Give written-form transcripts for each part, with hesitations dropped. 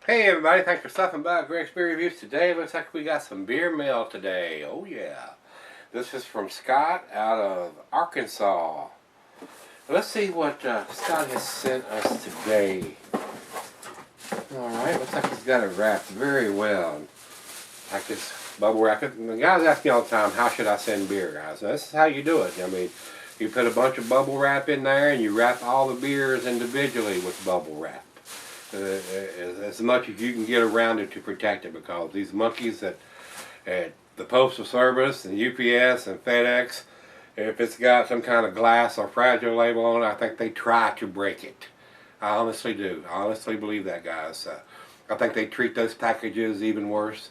Hey everybody, thanks for stopping by Greg's Beer Reviews today. Looks like we got some beer mail today. Oh yeah. This is from Scott out of Arkansas. Let's see what Scott has sent us today. Alright, looks like he's got it wrapped very well. Like this bubble wrap. The guys ask me all the time, how should I send beer, guys? This is how you do it. I mean, you put a bunch of bubble wrap in there and you wrap all the beers individually with bubble wrap. As much as you can get around it to protect it, because these monkeys at the Postal Service and UPS and FedEx, if it's got some kind of glass or fragile label on it, I think they try to break it. I honestly do. I honestly believe that, guys. I think they treat those packages even worse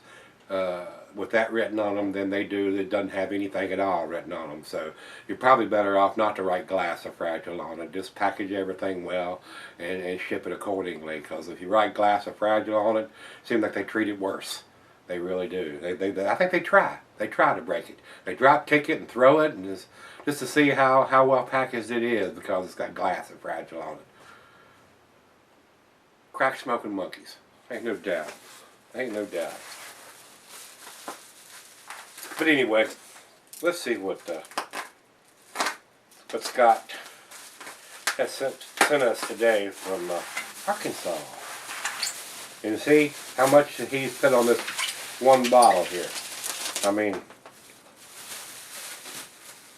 with that written on them than they do that doesn't have anything at all written on them. So you're probably better off not to write glass or fragile on it. Just package everything well and ship it accordingly. Because if you write glass or fragile on it, it seems like they treat it worse. They really do. I think they try. They try to break it. They drop kick it and throw it, and just to see how well packaged it is, because it's got glass and fragile on it. Crack smoking monkeys. Ain't no doubt. Ain't no doubt. But anyway, let's see what Scott has sent us today from Arkansas. And see how much he's put on this one bottle here. I mean,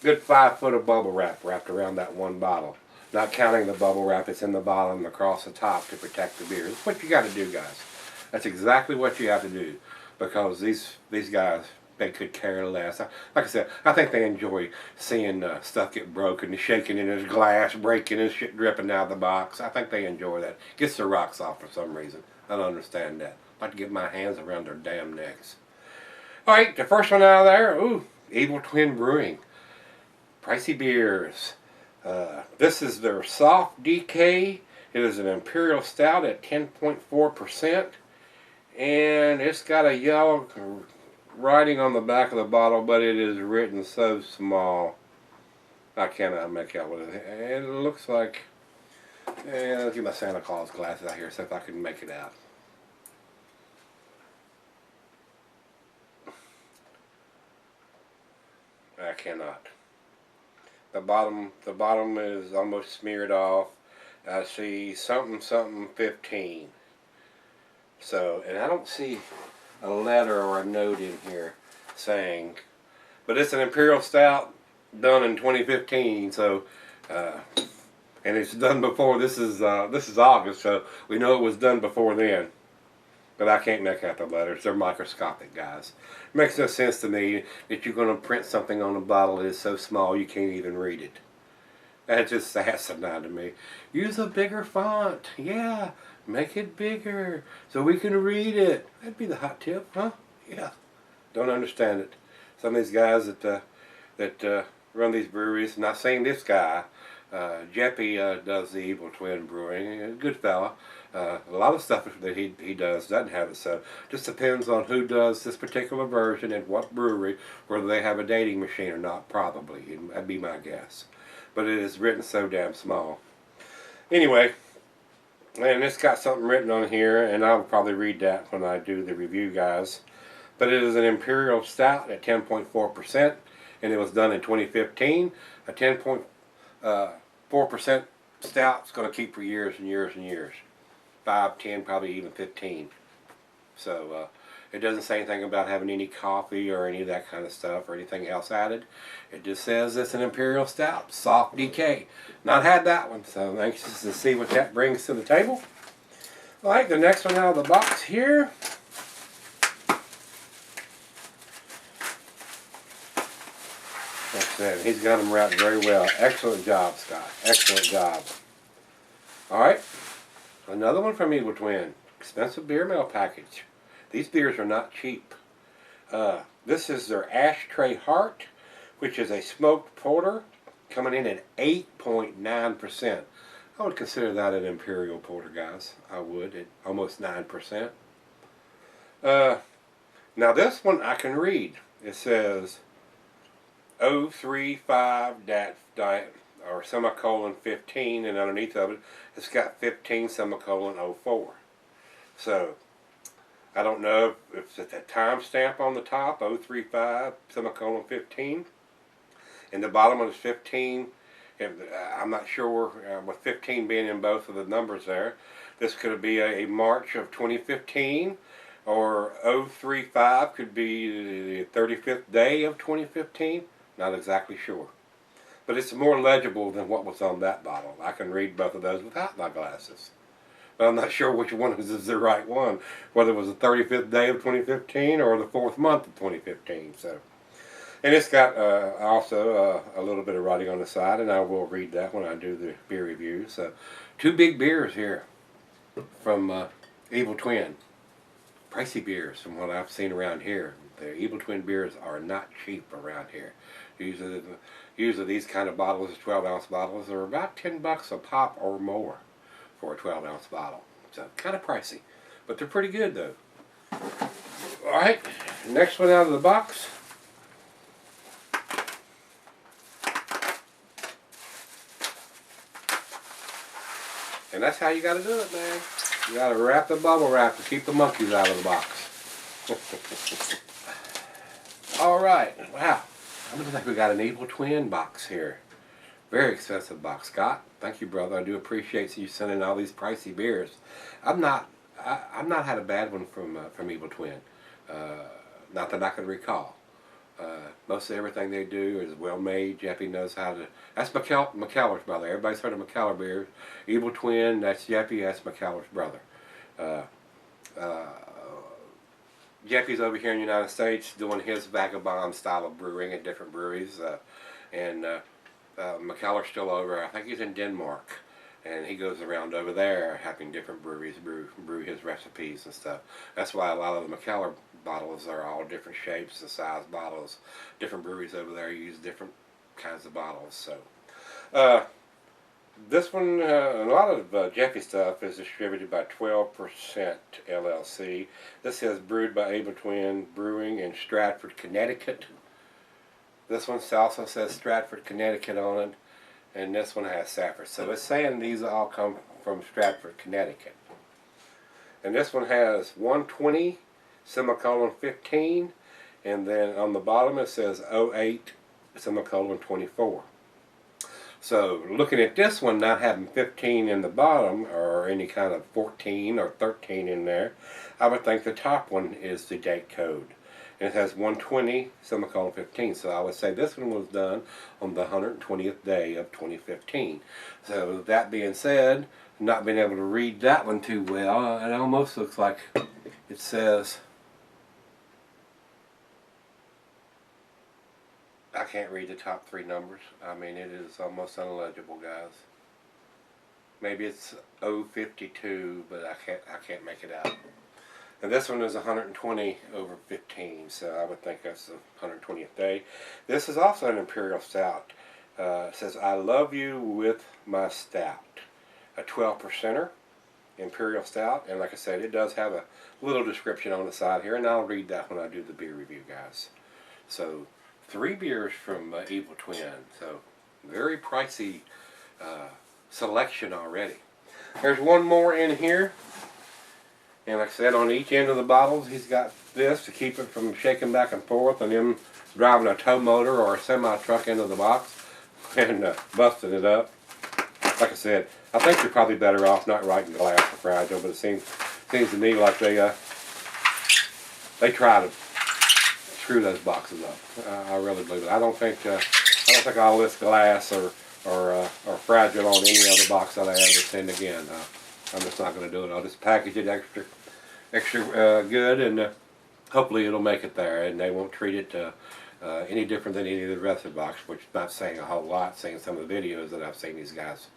good 5 foot of bubble wrap wrapped around that one bottle. Not counting the bubble wrap that's in the bottom and across the top to protect the beer. That's what you got to do, guys. That's exactly what you have to do, because these guys, they could care less. Like I said, I think they enjoy seeing stuff get broken, shaking in his glass, breaking and shit dripping out of the box. I think they enjoy that. Gets their rocks off for some reason. I don't understand that. I'd like to get my hands around their damn necks. Alright, the first one out of there, ooh, Evil Twin Brewing. Pricey beers. This is their soft DK. It is an Imperial Stout at 10.4%. And it's got a yellow writing on the back of the bottle, but it is written so small I cannot make out what it is. And it looks like, let's get my Santa Claus glasses out here, see if I can make it out. I cannot. The bottom is almost smeared off. I see something 15. So, and I don't see a letter or a note in here saying, but it's an Imperial Stout done in 2015, so and it's done before. This is August, so we know it was done before then, but I can't make out the letters. They're microscopic, guys. It makes no sense to me that you're going to print something on a bottle that is so small you can't even read it. That's just asinine to me. Use a bigger font. Yeah, make it bigger so we can read it. That'd be the hot tip, huh? Yeah. Don't understand it. Some of these guys that run these breweries, not saying this guy, Jeppy does the Evil Twin Brewing. A good fella. A lot of stuff that he does doesn't have it, so just depends on who does this particular version and what brewery, whether they have a dating machine or not, probably. That'd be my guess. But it is written so damn small. Anyway, and it's got something written on here, and I'll probably read that when I do the review, guys. But it is an Imperial Stout at 10.4%, and it was done in 2015. A 10.4% stout is going to keep for years and years and years. 5, 10, probably even 15. So it doesn't say anything about having any coffee or any of that kind of stuff or anything else added. It just says it's an Imperial Stout, soft DK. Not had that one, so I'm anxious to see what that brings to the table. Alright, the next one out of the box here. Like I said, he's got them wrapped very well. Excellent job, Scott. Excellent job. Alright, another one from Evil Twin. Expensive beer mail package. These beers are not cheap. This is their Ashtray Heart, which is a smoked porter, coming in at 8.9%. I would consider that an Imperial Porter, guys. I would, at almost 9%. Now this one I can read. It says 035 or semicolon 15, and underneath of it, it's got 15 semicolon 04. So I don't know if it's a timestamp on the top, 035 semicolon 15, and the bottom one is 15. I'm not sure with 15 being in both of the numbers there. This could be a March of 2015, or 035 could be the 35th day of 2015. Not exactly sure. But it's more legible than what was on that bottle. I can read both of those without my glasses. But I'm not sure which one is the right one, whether it was the 35th day of 2015 or the 4th month of 2015. So, and it's got also a little bit of writing on the side, and I will read that when I do the beer review. So, 2 big beers here from Evil Twin. Pricey beers from what I've seen around here. The Evil Twin beers are not cheap around here. Usually these kind of bottles, 12-ounce bottles, are about $10 a pop or more for a 12-ounce bottle. So kind of pricey, but they're pretty good though. All right, next one out of the box. And that's how you got to do it, man. You got to wrap the bubble wrap to keep the monkeys out of the box. All right, wow. I looks like we got an Evil Twin box here. Very expensive box, Scott. Thank you, brother. I do appreciate you sending all these pricey beers. I've not had a bad one from Evil Twin. Not that I can recall. Most of everything they do is well made. Jeffy knows how to. That's McKellar's brother. Everybody's heard of McKellar beers. Evil Twin. That's Jeffy. That's McKellar's brother. Jeffy's over here in the United States doing his vagabond style of brewing at different breweries, and McKellar's still over. I think he's in Denmark, and he goes around over there having different breweries brew his recipes and stuff. That's why a lot of the McKellar bottles are all different shapes and size bottles. Different breweries over there use different kinds of bottles. So this one, a lot of Jeffy stuff is distributed by 12% LLC. This says brewed by Evil Twin Brewing in Stratford, Connecticut. This one also says Stratford, Connecticut on it, and this one has Safford. So it's saying these all come from Stratford, Connecticut. And this one has 120 semicolon 15, and then on the bottom it says 08 semicolon 24. So looking at this one not having 15 in the bottom or any kind of 14 or 13 in there, I would think the top one is the date code. And it has 120 semicolon 15. So I would say this one was done on the 120th day of 2015. So that being said, not being able to read that one too well, it almost looks like it says, I can't read the top 3 numbers. I mean, it is almost unlegible, guys. Maybe it's 052, but I can't make it out. And this one is 120 over 15, so I would think that's the 120th day. This is also an Imperial Stout. It says, I love you with my stout. A 12%er Imperial Stout. And like I said, it does have a little description on the side here, and I'll read that when I do the beer review, guys. So 3 beers from Evil Twin. So very pricey selection already. There's one more in here. And like I said, on each end of the bottles, he's got this to keep it from shaking back and forth and him driving a tow motor or a semi-truck into the box and busting it up. Like I said, I think you're probably better off not writing glass or fragile, but it seems to me like they try to screw those boxes up. I really believe it. I don't think all this glass or fragile on any other box that I ever send again. I'm just not going to do it. I'll just package it extra good, and hopefully it'll make it there, and they won't treat it any different than any of the rest of the box, which is not saying a whole lot, seeing some of the videos that I've seen these guys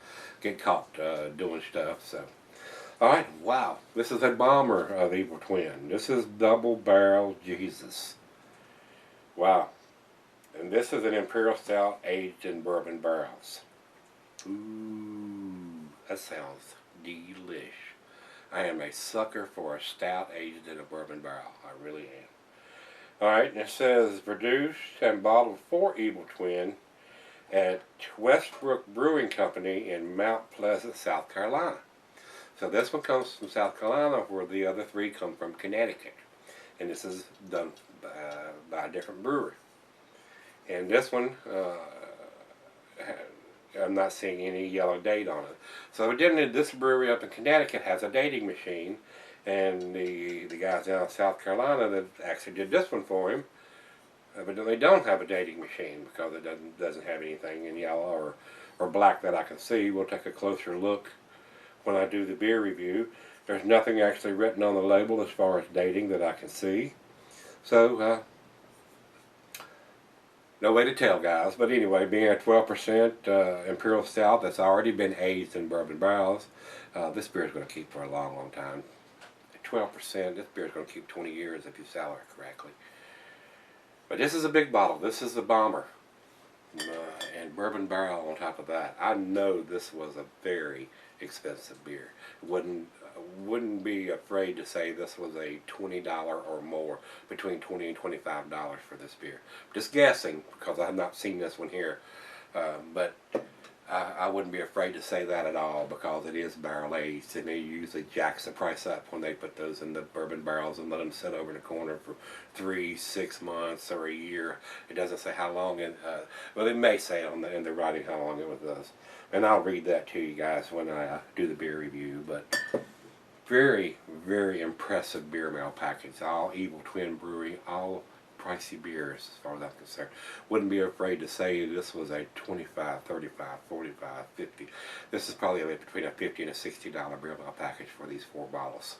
get caught doing stuff. So, all right, wow, this is a bomber of Evil Twin. This is Double Barrel Jesus. Wow, and this is an Imperial Stout aged in bourbon barrels. Ooh, that sounds delish. I am a sucker for a stout aged in a bourbon barrel. I really am. Alright, and it says produced and bottled for Evil Twin at Westbrook Brewing Company in Mount Pleasant, South Carolina. So this one comes from South Carolina, where the other three come from Connecticut. And this is done by a different brewery. And this one, I'm not seeing any yellow date on it. So evidently this brewery up in Connecticut has a dating machine, and the guys down in South Carolina that actually did this one for him evidently don't have a dating machine, because it doesn't have anything in yellow or black that I can see. We'll take a closer look when I do the beer review. There's nothing actually written on the label as far as dating that I can see. So, no way to tell, guys. But anyway, being a 12% Imperial Stout that's already been aged in bourbon barrels, this beer is going to keep for a long, long time. 12%, this beer is going to keep 20 years if you sell it correctly. But this is a big bottle. This is the Bomber. And bourbon barrel on top of that. I know this was a very expensive beer. Wouldn't be afraid to say this was a $20 or more, between $20 and $25 for this beer. Just guessing, because I have not seen this one here. But I wouldn't be afraid to say that at all, because it is barrel aged, and they usually jacks the price up when they put those in the bourbon barrels and let them sit over in the corner for 3, 6 months, or a year. It doesn't say how long, well, it may say in the writing how long it was. And I'll read that to you guys when I do the beer review. But very, very impressive beer mail package. All Evil Twin Brewery, all pricey beers as far as I'm concerned. Wouldn't be afraid to say this was a $25, $35, $45, $50. This is probably between a $50 and a $60 beer mail package for these 4 bottles.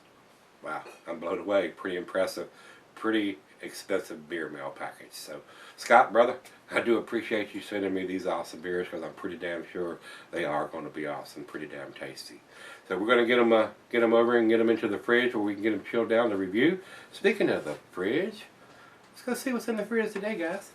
Wow, I'm blown away. Pretty impressive. Pretty expensive beer mail package. So, Scott, brother, I do appreciate you sending me these awesome beers, because I'm pretty damn sure they are going to be awesome. Pretty damn tasty. So we're going to get them over and get them into the fridge where we can get them chilled down to review. Speaking of the fridge, let's go see what's in the fridge today, guys.